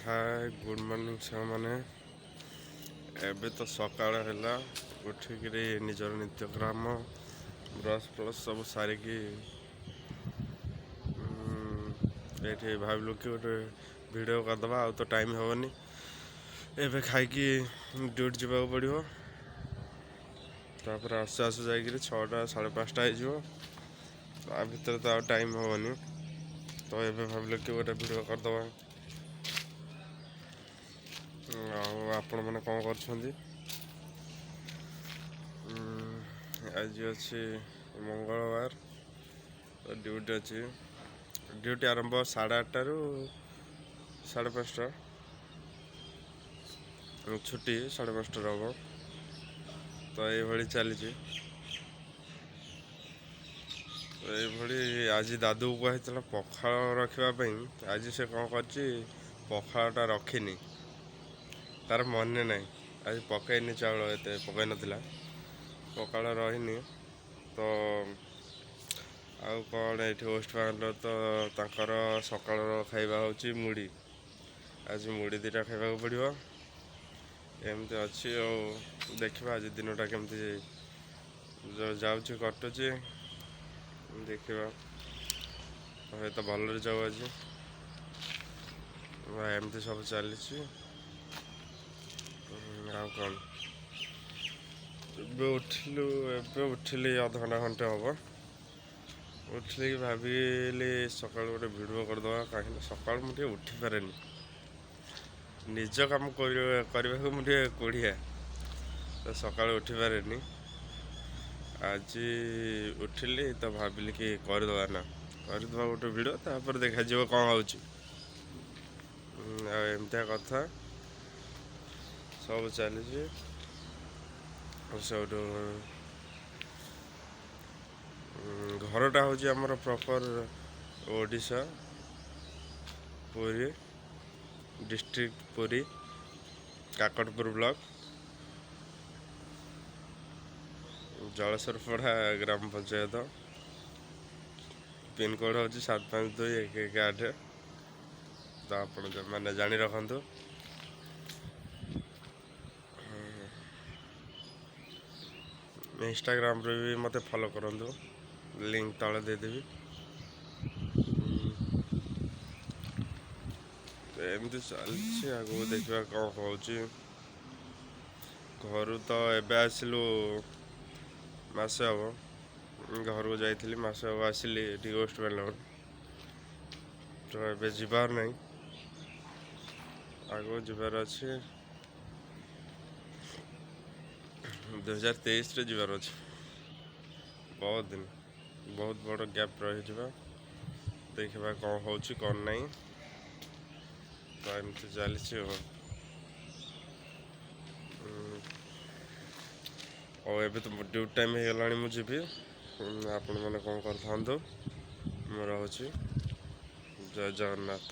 Hi good morning सामने एबे तो सकाळ है उठिकी निजर नित्यक्रम ब्रश फ्रश सब सारिकी ये भाविलु कि गोटे भिड करदे आ तो टाइम हेनी एबे खाई ड्यूटी जावाक पड़ो तापर आसु आसु जा 6टा 5:30 हो भितर तो आ टाइम हेनी तो ये भाविलु कि गोटे भिड करदे आपण मैंने कौन कर आज अच्छी मंगलवार तो ड्यूटी अच्छी ड्यूटी आरंभ 8:30 ରୁ 5:30 छुट्टी 5:30 हम तो ये चली आज दादू को कहता पखाड़ रखापी आज से कौन कर पखाड़ा रखिनी तार मन ना आज पकईनी चाउल एत पकई नाला पखाड़ रहीनी तो आउ कौन ये वेस्ट बेंगल तो तांकर सकाळ खाइबा हूँ मुड़ी आज मुड़ी 2टा खाइबा पड़ो एमती अच्छी देखा आज दिनटा केमती जाऊँच कटुची देखा हूँ तो भल जाऊ आज एमती सब चली कौन उठिली अध घंटे हम उठिले कि भाविली सकाल गोटे भिडियो करदे कहीं सकाल मुझे उठी पारे निज कम करने को मुझे कोढ़िया तो सकाल उठी पारे आज उठिली तो भाविली कि करदे ना करदे गोटे भिडियो तापर देखा कौन होमती कथा सब चली सब घरटा हूँ आमर proper Odisha Puri district Puri Kakatpur block Jalsarpada ग्राम पंचायत पिनकोड हूँ 752118 तो आप मैंने जानी रखु इंस्टाग्राम रे भी मत फॉलो करूँ लिंक तले देदेवी एमती चलती आगे देखा कौन हो घर तो एबे आसिलु मसे हम घर को जाइली मसे हम आसिली वेस्ट बेंगल तो एबे जीवार नहीं आगो जीवार अच्छे 2023 रे जीवार अच्छे बहुत दिन बहुत बड़ गैप रही देखा कौन हो कौन नहीं तो एमती चली और एबे तो ड्यूटी टाइम हो गला मुझे आपण मैंने कौन कर रोचे जय जगन्नाथ।